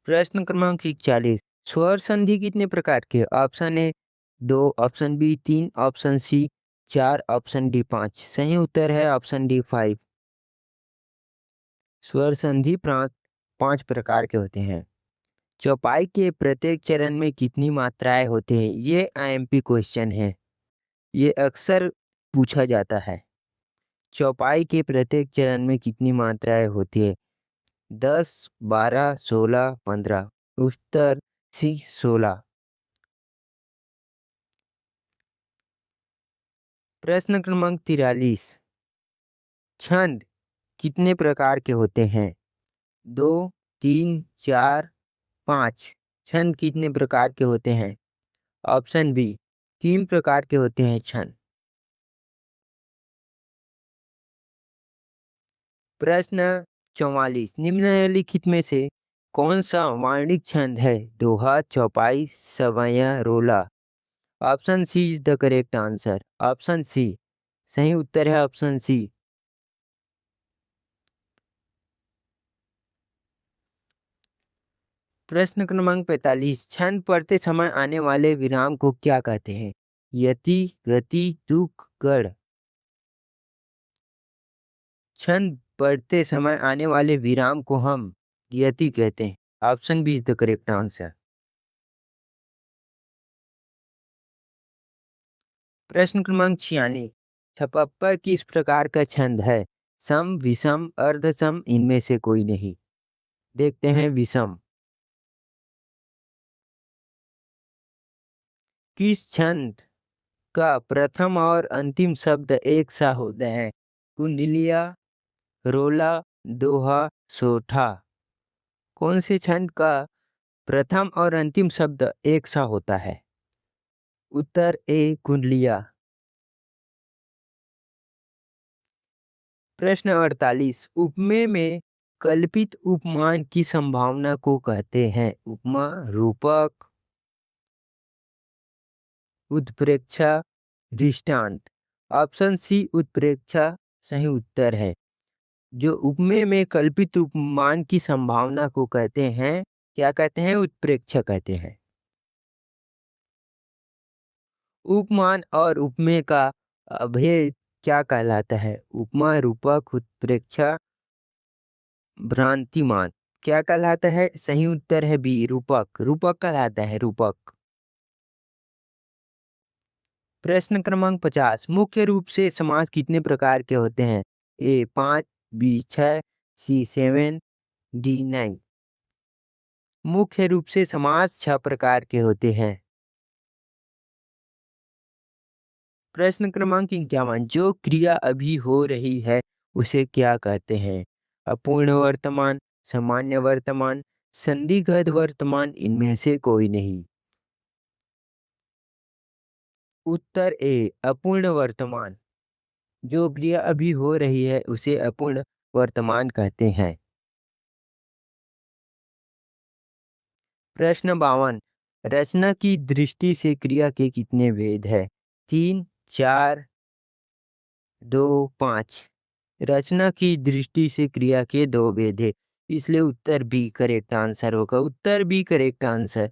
प्रश्न क्रमांक 41। स्वर संधि कितने प्रकार के? Option A 2, option B 3, option C 4, option D 5। सही उत्तर है ऑप्शन डी 5। स्वर संधि 5 प्रकार के होते हैं। चौपाई के प्रत्येक चरण में कितनी मात्राएं होती हैं? ये आईएमपी क्वेश्चन है। ये अक्सर पूछा जाता है। चौपाई के प्रत्येक चरण में कितनी मात्राएं होती है? 10, 12, 16, 15। उत्तर सी 16। प्रश्न क्रमांक 43। छंद कितने प्रकार के होते हैं? 2, 3, 4, 5। छंद कितने प्रकार के होते हैं? ऑप्शन बी 3 प्रकार के होते हैं छंद। प्रश्न 44। निम्नलिखित में से कौन सा वार्णिक छंद है? दोहा, चौपाई, सवैया, रोला। Option C is the correct answer. Option C सही उत्तर है ऑप्शन सी। प्रश्न क्रमांक 45। छंद पढ़ते समय आने वाले विराम को क्या कहते हैं? यति, गति, तुक, गढ़। छंद पढ़ते समय आने वाले विराम को हम यति कहते हैं। Option B is the correct answer. प्रश्न क्रमांक 46। छपप्पा किस प्रकार का छंद है? सम, विषम, अर्धसम, इनमें से कोई नहीं। देखते हैं विषम। किस छंद का प्रथम और अंतिम शब्द एक सा होता है? कुंडलिया, रोला, दोहा, सोठा। कौन से छंद का प्रथम और अंतिम शब्द एक सा होता है? उत्तर ए कुंडलिया। प्रश्न 48। उपमेय में कल्पित उपमान की संभावना को कहते हैं? उपमा, रूपक, उत्प्रेक्षा, दृष्टांत। ऑप्शन सी उत्प्रेक्षा सही उत्तर है। जो उपमेय में कल्पित उपमान की संभावना को कहते हैं, क्या कहते हैं? उत्प्रेक्षा कहते हैं। उपमान और उपमेय का अभेद क्या कहलाता है? उपमा, रूपक, उत्प्रेक्षा, भ्रांतिमान। क्या कहलाता है? सही उत्तर है बी रूपक। रूपक कहलाता है रूपक। प्रश्न क्रमांक 50। मुख्य रूप से समास कितने प्रकार के होते हैं? ए 5, बी 6, सी 7, डी 9। मुख्य रूप से समास 6 प्रकार के होते हैं। प्रश्न क्रमांक 51। जो क्रिया अभी हो रही है उसे क्या कहते हैं? अपूर्ण वर्तमान, सामान्य वर्तमान, संदिग्ध वर्तमान, इनमें से कोई नहीं। उत्तर ए अपूर्ण वर्तमान। जो क्रिया अभी हो रही है उसे अपूर्ण वर्तमान कहते हैं। प्रश्न 52। रचना की दृष्टि से क्रिया के कितने भेद है? 3, 4, 2, 5। रचना की दृष्टि से क्रिया के 2 भेद है, इसलिए उत्तर बी करेक्ट आंसर होगा। उत्तर बी करेक्ट आंसर।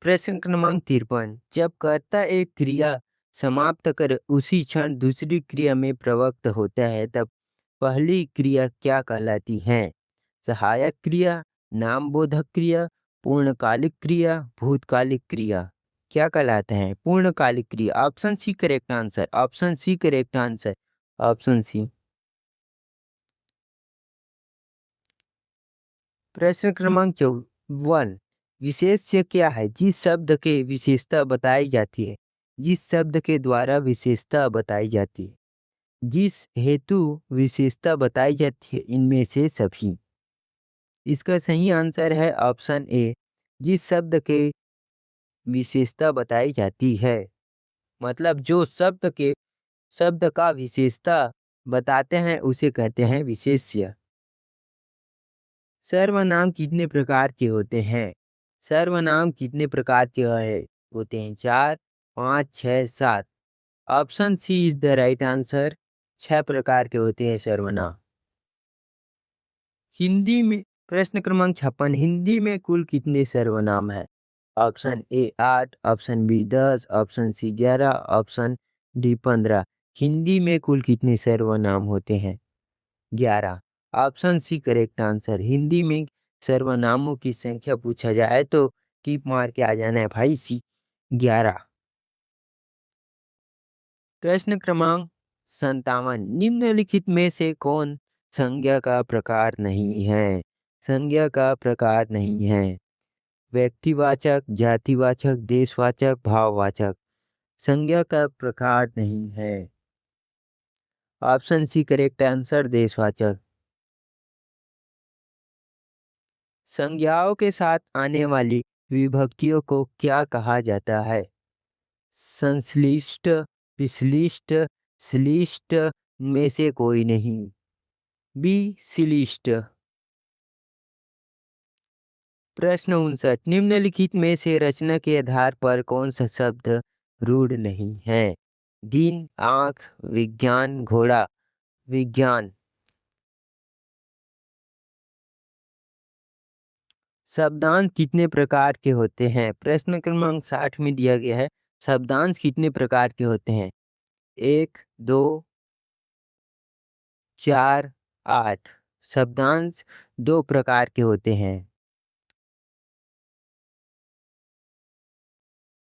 प्रश्न क्रमांक 53। जब कर्ता एक क्रिया समाप्त कर उसी क्षण दूसरी क्रिया में प्रवृत्त होता है तब पहली क्रिया क्या कहलाती है? सहायक क्रिया, नामबोधक क्रिया, पूर्णकालिक क्रिया, भूतकालिक क्रिया। क्या कहलाते हैं? पूर्णकालिक क्रिया। Option C correct answer. Option C correct answer. Option C. प्रश्न क्रमांक 54। विशेष्य क्या है? जिस शब्द के विशेषता बताई जाती है। जिस शब्द के द्वारा विशेषता बताई जाती है। जिस हेतु विशेषता बताई जाती है, इनमें से सभी। इसका सही आंसर है ऑप्शन ए। जिस शब्द के विशेषता बताई जाती है, मतलब जो शब्द का विशेषता बताते हैं उसे कहते हैं विशेष्य। सर्वनाम कितने प्रकार के होते हैं? सर्वनाम कितने प्रकार के है? होते हैं? 4, 5, 6, 7। Option C is the right answer. 6 प्रकार के होते हैं सर्वनाम। हिंदी में प्रश्न क्रमांक 56, हिंदी में कुल कितने सर्वनाम हैं? Option A 8, option B 10, option C 11, option D 15। Hindi में कुल कितने सर्वनाम होते हैं? 11। Option C correct answer. Hindi में सर्वनामों की संख्या पूछा जाए तो टिक मार के आ जाना है भाई सी 11। प्रश्न क्रमांक 57, निम्नलिखित में से कौन संज्ञा का प्रकार नहीं है? संज्ञा का प्रकार नहीं है। व्यक्तिवाचक, जातिवाचक, देशवाचक, भाववाचक। संज्ञा का प्रकार नहीं है। ऑप्शन सी करेक्ट आंसर देशवाचक। संज्ञाओं के साथ आने वाली विभक्तियों को क्या कहा जाता है? संश्लिष्ट, विश्लिष्ट, श्लिष्ट में से कोई नहीं। बी श्लिष्ट। प्रश्न 59, निम्नलिखित में से रचना के आधार पर कौन सा शब्द रूढ़ नहीं है? दिन, आँख, विज्ञान, घोड़ा। विज्ञान। शब्दांश कितने प्रकार के होते हैं? प्रश्न क्रमांक 60 में दिया गया है। शब्दांश कितने प्रकार के होते हैं? 1, 2, 4, 8। शब्दांश 2 प्रकार के होते हैं।